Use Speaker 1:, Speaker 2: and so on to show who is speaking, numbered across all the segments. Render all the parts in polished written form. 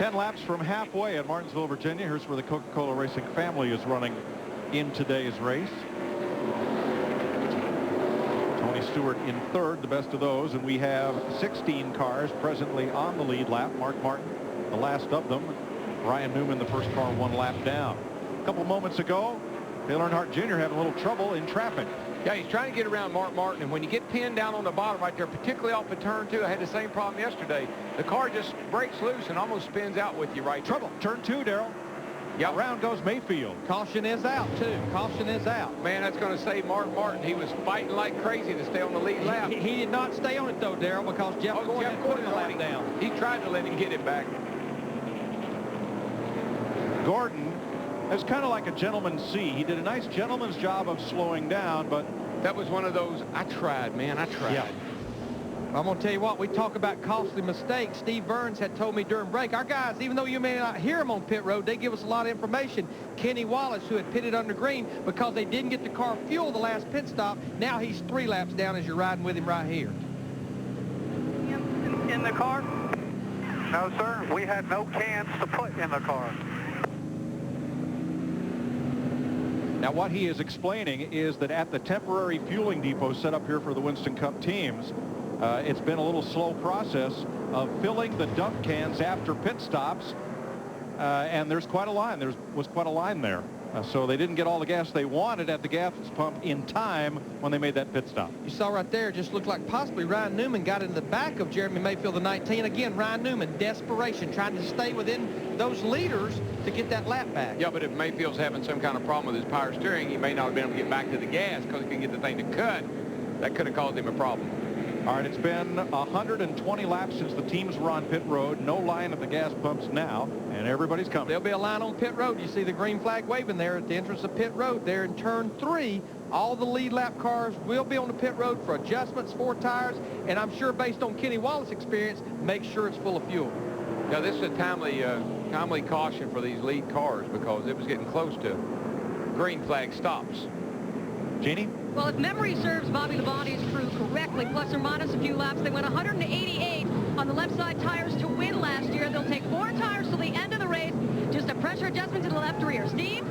Speaker 1: 10 laps from halfway at Martinsville, Virginia. Here's where the Coca-Cola Racing family is running in today's race. Tony Stewart in third, the best of those, and we have 16 cars presently on the lead lap. Mark Martin, the last of them. Ryan Newman, the first car, 1 lap down. A couple moments ago, Dale Earnhardt Jr. having a little trouble in traffic.
Speaker 2: Yeah, he's trying to get around Mark Martin, and when you get pinned down on the bottom right there, particularly off of turn 2, I had the same problem yesterday. The car just breaks loose and almost spins out with you right
Speaker 1: Trouble.
Speaker 2: there.
Speaker 1: Turn 2, Darrell.
Speaker 2: Yep.
Speaker 1: Around goes Mayfield.
Speaker 3: Caution is out, too. Caution is out.
Speaker 2: Man, that's going to save Mark Martin. He was fighting like crazy to stay on the lead lap.
Speaker 3: He did not stay on it, though, Darrell, because Jeff Gordon put the lap down.
Speaker 2: He tried to let him get it back.
Speaker 1: Gordon is kind of like a gentleman's C. He did a nice gentleman's job of slowing down, but
Speaker 2: that was one of those, I tried, man, I tried.
Speaker 3: Yeah. I'm going to tell you what, we talk about costly mistakes. Steve Burns had told me during break, our guys, even though you may not hear them on pit road, they give us a lot of information. Kenny Wallace, who had pitted under green because they didn't get the car fuel the last pit stop, now he's 3 laps down as you're riding with him right here.
Speaker 4: In the car? No, sir. We had no cans to put in the car.
Speaker 1: now what he is explaining is that at the temporary fueling depot set up here for the Winston Cup teams, it's been a little slow process of filling the dump cans after pit stops, and there's quite a line. There was quite a line there. So they didn't get all the gas they wanted at the gas pump in time when they made that pit stop.
Speaker 3: You saw right there, it just looked like possibly Ryan Newman got in the back of Jeremy Mayfield, the 19. Again, Ryan Newman, desperation, trying to stay within those leaders to get that lap back.
Speaker 2: Yeah, but if Mayfield's having some kind of problem with his power steering, he may not have been able to get back to the gas because he couldn't get the thing to cut. That could have caused him a problem.
Speaker 1: All right, it's been 120 laps since the teams were on pit road. No line at the gas pumps now, and everybody's coming.
Speaker 3: There'll be a line on pit road. You see the green flag waving there at the entrance of pit road there in turn 3. All the lead lap cars will be on the pit road for adjustments, 4 tires, and I'm sure based on Kenny Wallace's experience, make sure it's full of fuel.
Speaker 2: Now, this is a timely caution for these lead cars because it was getting close to green flag stops.
Speaker 1: Jeannie?
Speaker 5: Well, if memory serves Bobby Labonte's crew correctly, plus or minus a few laps, they went 188 on the left side tires to win last year. They'll take 4 tires till the end of the race. Just a pressure adjustment to the left rear. Steve?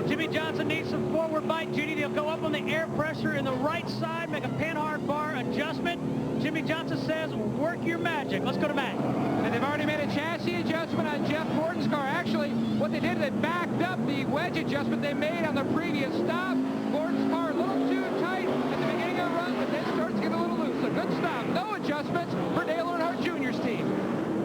Speaker 6: Jimmy Johnson needs some forward bite. Judy, they'll go up on the air pressure in the right side, make a panhard bar adjustment. Jimmy Johnson says, work your magic. Let's go to Matt.
Speaker 7: And they've already made a chassis adjustment on Jeff Gordon's car. Actually, what they did is they backed up the wedge adjustment they made on the previous stop. Gordon's car a little too tight at the beginning of the run, but then starts to get a little loose. A good stop. No adjustments for Dale Earnhardt Jr.'s team.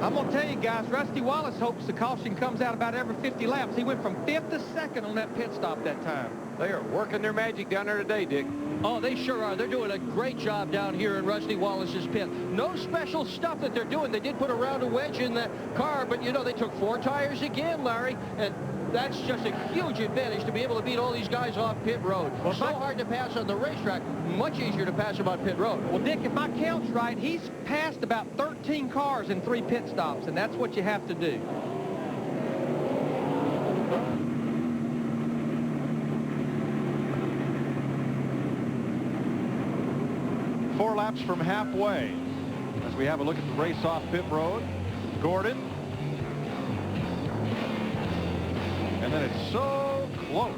Speaker 3: I'm going to tell you guys, Rusty Wallace hopes the caution comes out about every 50 laps. He went from 5th to 2nd on that pit stop that time.
Speaker 2: They are working their magic down there today, Dick.
Speaker 8: Oh, they sure are. They're doing a great job down here in Rusty Wallace's pit. No special stuff that they're doing. They did put a round of wedge in that car, but, you know, they took 4 tires again, Larry, and that's just a huge advantage to be able to beat all these guys off pit road. Well, so hard to pass on the racetrack, much easier to pass them on pit road.
Speaker 3: Well, Dick, if my count's right, he's passed about 13 cars in 3 pit stops, and that's what you have to do.
Speaker 1: Four laps from halfway as we have a look at the race off pit road. Gordon. And then it's so close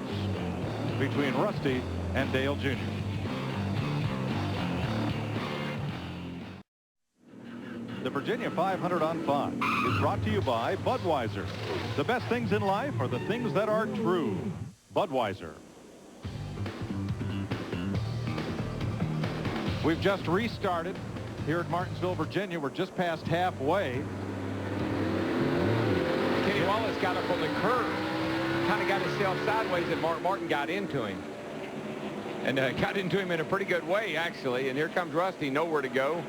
Speaker 1: between Rusty and Dale Jr. The Virginia 500 on Fox is brought to you by Budweiser. The best things in life are the things that are true. Budweiser. We've just restarted here at Martinsville, Virginia. We're just past halfway.
Speaker 2: Kenny Wallace got up on the curve, kind of got himself sideways, and Mark Martin got into him. And got into him in a pretty good way, actually. And here comes Rusty, nowhere to go.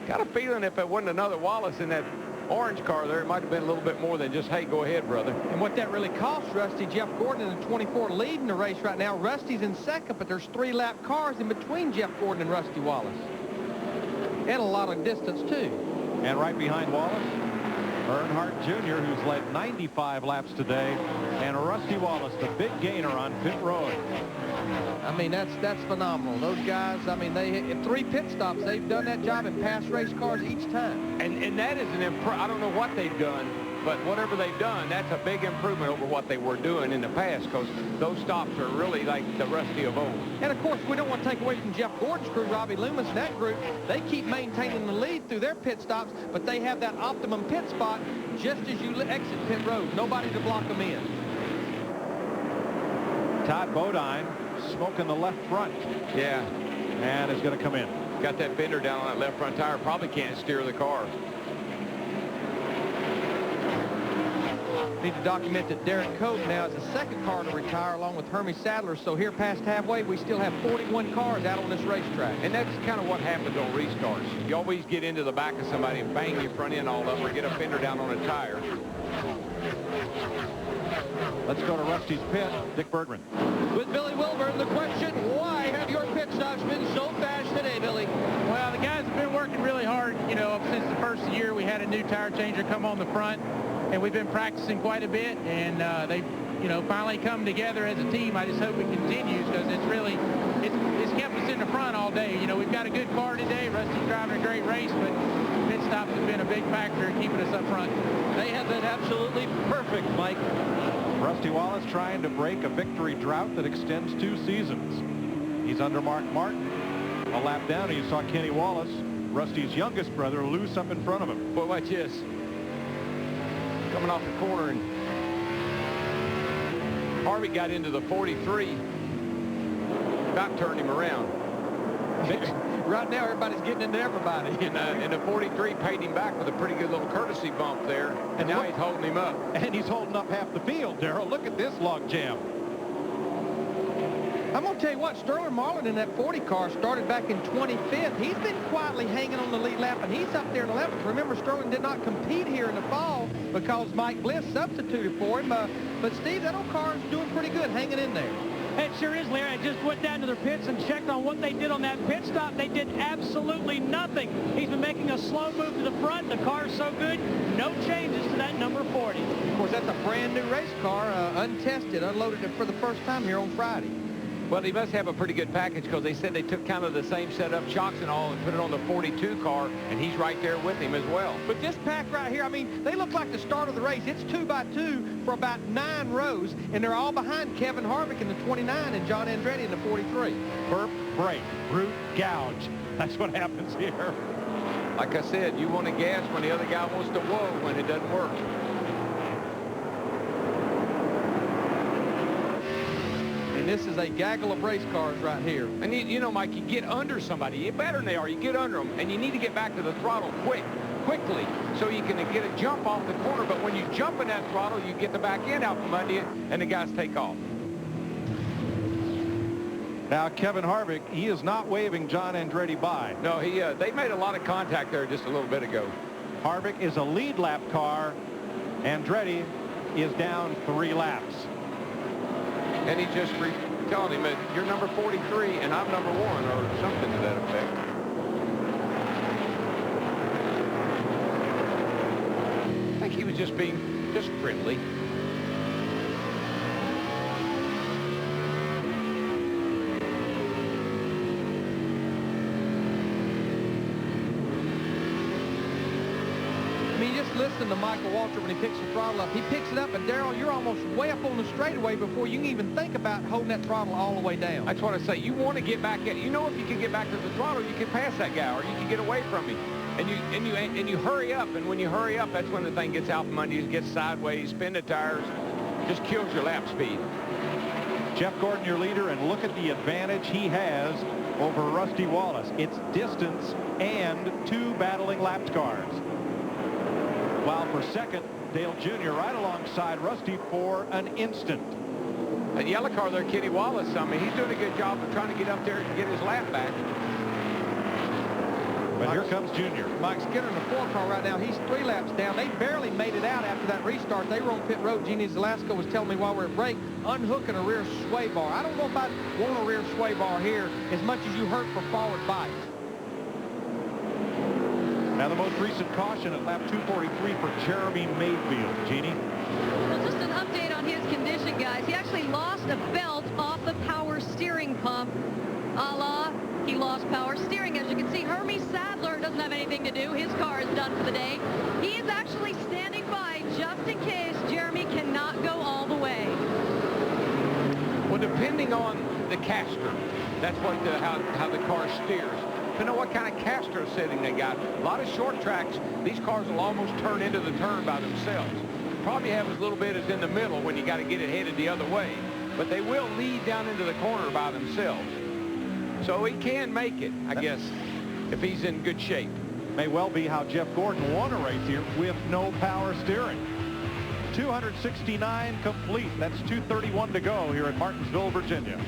Speaker 2: Got a feeling if it wasn't another Wallace in that orange car there, it might have been a little bit more than just, hey, go ahead, brother.
Speaker 3: And what that really cost Rusty, Jeff Gordon in the 24 leading the race right now. Rusty's in 2nd, but there's 3 lap cars in between Jeff Gordon and Rusty Wallace. And a lot of distance, too.
Speaker 1: And right behind Wallace, Earnhardt Jr., who's led 95 laps today, and Rusty Wallace, the big gainer on pit road.
Speaker 3: I mean, that's phenomenal. Those guys, I mean, they in 3 pit stops, they've done that job and passed race cars each time.
Speaker 2: And that is I don't know what they've done, but whatever they've done, that's a big improvement over what they were doing in the past, because those stops are really like the Rusty of old.
Speaker 3: And, of course, we don't want to take away from Jeff Gordon's crew, Robbie Loomis, and that group. They keep maintaining the lead through their pit stops, but they have that optimum pit spot just as you exit pit road. Nobody to block them in.
Speaker 1: Todd Bodine smoking the left front.
Speaker 2: Yeah.
Speaker 1: And is going to come in.
Speaker 2: Got that bender down on that left front tire. Probably can't steer the car.
Speaker 3: Need to document that Derek Cope now is the second car to retire along with Hermie Sadler. So here past halfway, we still have 41 cars out on this racetrack.
Speaker 2: And that's kind of what happens on restarts. You always get into the back of somebody and bang your front end all up or get a fender down on a tire.
Speaker 1: Let's go to Rusty's pit. Dick Bergman.
Speaker 8: With Billy Wilburn, the question, why have your pit stops been so fast today, Billy?
Speaker 6: Well, the guys have been working really hard, you know, since the first year. We had a new tire changer come on the front, and we've been practicing quite a bit, and they, you know, finally come together as a team. I just hope it continues, because it's really, it's kept us in the front all day. You know, we've got a good car today. Rusty's driving a great race, but pit stops have been a big factor in keeping us up front.
Speaker 8: They have been absolutely perfect, Mike.
Speaker 1: Rusty Wallace trying to break a victory drought that extends 2 seasons. He's under Mark Martin. A lap down, you saw Kenny Wallace, Rusty's youngest brother, loose up in front of him.
Speaker 2: Boy, watch this. Coming off the corner, and Harvey got into the 43. About turned him around.
Speaker 3: Right now, everybody's getting into everybody.
Speaker 2: And the 43 paid him back with a pretty good little courtesy bump there. And now he's holding him up.
Speaker 1: And he's holding up half the field, Darrell. Look at this log jam.
Speaker 3: I'm going to tell you what, Sterling Marlin in that 40 car started back in 25th. He's been quietly hanging on the lead lap, and he's up there in 11th. Remember, Sterling did not compete here in the fall because Mike Bliss substituted for him. But Steve, that old car is doing pretty good, hanging in there.
Speaker 6: It sure is, Larry. I just went down to their pits and checked on what they did on that pit stop. They did absolutely nothing. He's been making a slow move to the front. The car's so good, no changes to that number 40.
Speaker 3: Of course, that's a brand new race car, untested, unloaded it for the first time here on Friday.
Speaker 2: Well, he must have a pretty good package, because they said they took kind of the same setup, chocks and all, and put it on the 42 car, and he's right there with him as well.
Speaker 3: But this pack right here, I mean, they look like the start of the race. It's 2x2 for about 9 rows, and they're all behind Kevin Harvick in the 29 and John Andretti in the 43.
Speaker 1: Burp, brake, root, gouge. That's what happens here.
Speaker 2: Like I said, you want to gas when the other guy wants to whoa when it doesn't work.
Speaker 3: This is a gaggle of race cars right here.
Speaker 2: And you know, Mike, you get under somebody. You're better than they are. You get under them, and you need to get back to the throttle quickly, so you can get a jump off the corner. But when you jump in that throttle, you get the back end out from under you, and the guys take off.
Speaker 1: Now, Kevin Harvick, he is not waving John Andretti by.
Speaker 2: No, they made a lot of contact there just a little bit ago.
Speaker 1: Harvick is a lead lap car. Andretti is down 3 laps.
Speaker 2: And he's just telling him that you're number 43 and I'm number 1, or something to that effect. I think he was just being friendly.
Speaker 3: Listen to Michael Waltrip when he picks the throttle up. He picks it up, and Darrell, you're almost way up on the straightaway before you can even think about holding that throttle all the way down.
Speaker 2: That's what I say. You want to get back at, you know, if you can get back to the throttle, you can pass that guy, or you can get away from him. And you hurry up, and when you hurry up, that's when the thing gets out from under you, gets sideways, spin the tires, just kills your lap speed.
Speaker 1: Jeff Gordon, your leader, and look at the advantage he has over Rusty Wallace. It's distance and 2 battling lapped cars. While for second, Dale Jr. right alongside Rusty for an instant.
Speaker 2: That yellow car there, Kenny Wallace, I mean, he's doing a good job of trying to get up there and get his lap back.
Speaker 1: But here comes Junior.
Speaker 3: Mike Skinner in the 4 car right now. He's 3 laps down. They barely made it out after that restart. They were on pit road. Jeannie Zalasko was telling me while we were at break, unhooking a rear sway bar. I don't know if I'd want a rear sway bar here as much as you hurt for forward bites.
Speaker 1: Now the most recent caution at lap 243 for Jeremy Mayfield. Jeannie?
Speaker 5: Well, just an update on his condition, guys. He actually lost a belt off the power steering pump. He lost power steering. As you can see, Hermie Sadler doesn't have anything to do. His car is done for the day. He is actually standing by just
Speaker 2: depending on the caster. That's what how the car steers. Depending on what kind of caster setting they got. A lot of short tracks, these cars will almost turn into the turn by themselves. Probably have as little bit as in the middle when you got to get it headed the other way. But they will lead down into the corner by themselves. So he can make it, I guess, if he's in good shape.
Speaker 1: May well be how Jeff Gordon won a race here with no power steering. 269 complete. That's 2:31 to go here at Martinsville, Virginia.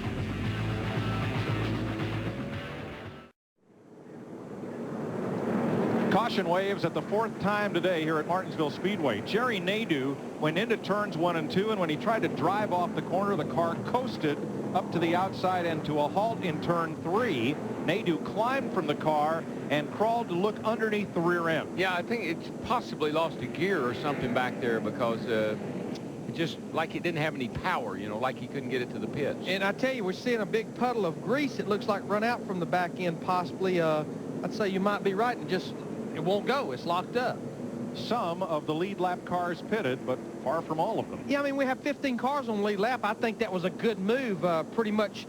Speaker 1: Caution waves at the 4th time today here at Martinsville Speedway. Jerry Nadeau went into turns 1 and 2, and when he tried to drive off the corner, the car coasted up to the outside and to a halt in turn 3. Nadeau climbed from the car and crawled to look underneath the rear end.
Speaker 2: Yeah, I think it's possibly lost a gear or something back there because it just like it didn't have any power, you know, like he couldn't get it to the pits.
Speaker 3: And I tell you, we're seeing a big puddle of grease. It looks like run out from the back end possibly. I'd say you might be right, and just it won't go. It's locked up.
Speaker 1: Some of the lead lap cars pitted, but far from all of them.
Speaker 3: Yeah, I mean, we have 15 cars on the lead lap. I think that was a good move. Pretty much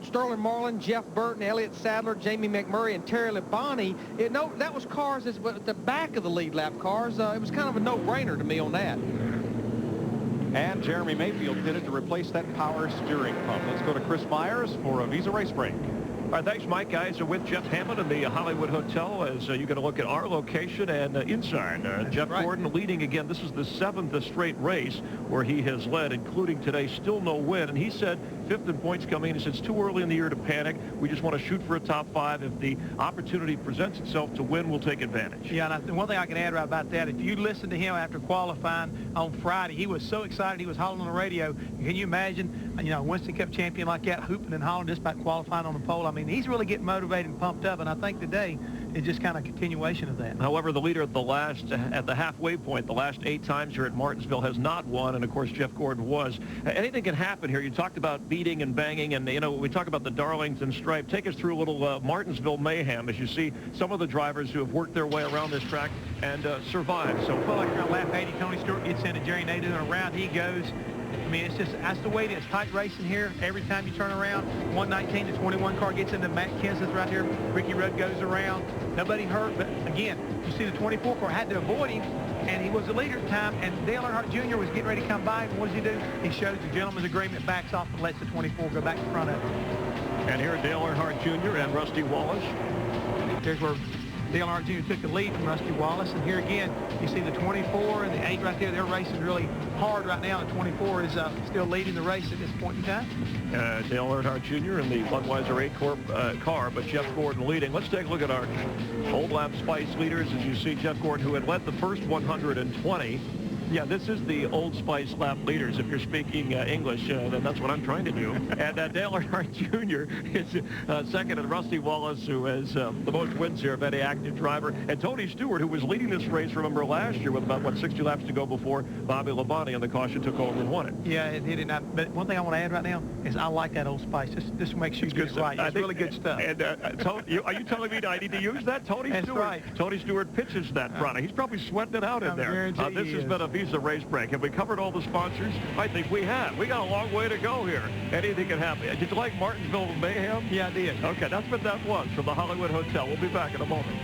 Speaker 3: Sterling Marlin, Jeff Burton, Elliott Sadler, Jamie McMurray, and Terry Labonte. That was cars at the back of the lead lap cars. It was kind of a no-brainer to me on that.
Speaker 1: And Jeremy Mayfield pitted to replace that power steering pump. Let's go to Chris Myers for a Visa race break.
Speaker 9: All right, thanks, Mike. Guys are with Jeff Hammond in the Hollywood Hotel as you're going to look at our location and inside. Jeff Gordon leading again. This is the 7th straight race where he has led, including today. Still no win. And he said 5th in points coming in. He said it's too early in the year to panic. We just want to shoot for a top 5. If the opportunity presents itself to win, we'll take advantage.
Speaker 6: Yeah, and one thing I can add right about that, if you listen to him after qualifying on Friday, he was so excited. He was hollering on the radio. Can you imagine, you know, Winston Cup champion like that, hooping and hollering just about qualifying on the pole? I mean, he's really getting motivated and pumped up, and I think today is just kind of a continuation of that.
Speaker 9: However, the leader at the halfway point, the last 8 times here at Martinsville has not won, and of course Jeff Gordon was. Anything can happen here. You talked about beating and banging, and you know, we talk about the Darlington stripe. Take us through a little Martinsville mayhem as you see some of the drivers who have worked their way around this track and survived. So,
Speaker 6: well, like around lap 80, Tony Stewart gets into Jerry Nadeau, and around he goes. I mean, it's just, that's the way it is. Tight racing here. Every time you turn around, 119 to 21 car gets into Matt Kenseth right here. Ricky Rudd goes around. Nobody hurt, but again, you see the 24 car had to avoid him, and he was the leader at the time, and Dale Earnhardt Jr. was getting ready to come by, and what does he do? He shows the gentleman's agreement, backs off, and lets the 24 go back in front of him.
Speaker 9: And here Dale Earnhardt Jr. and Rusty Wallace.
Speaker 6: Here's where Dale Earnhardt Jr. took the lead from Rusty Wallace, and here again, you see the 24 and the 8 right there. They're racing really hard right now. The 24 is still leading the race at this point in time.
Speaker 9: Dale Earnhardt Jr. in the Budweiser 8 Corp car, but Jeff Gordon leading. Let's take a look at our old lap Spice leaders. As you see, Jeff Gordon, who had led the first 120. Yeah, this is the Old Spice lap leaders. If you're speaking English, then that's what I'm trying to do. And Dale Earnhardt Jr. is second, and Rusty Wallace, who has the most wins here of any active driver. And Tony Stewart, who was leading this race, remember, last year with about, 60 laps to go before Bobby Labonte on the caution took over and won it.
Speaker 6: Yeah, it did. But one thing I want to add right now is I like that Old Spice. Just make sure you get it right. It's really good stuff.
Speaker 9: And Tony, are you telling me I need to use that? Tony
Speaker 6: That's
Speaker 9: Stewart.
Speaker 6: Right.
Speaker 9: Tony Stewart pitches that product. He's probably sweating it out in there. This has been a Visa race break. Have we covered all the sponsors? I think we have. We got a long way to go here. Anything can happen. Did you like Martinsville Mayhem?
Speaker 6: Yeah, I did.
Speaker 9: Okay, that's what that was from the Hollywood Hotel. We'll be back in a moment.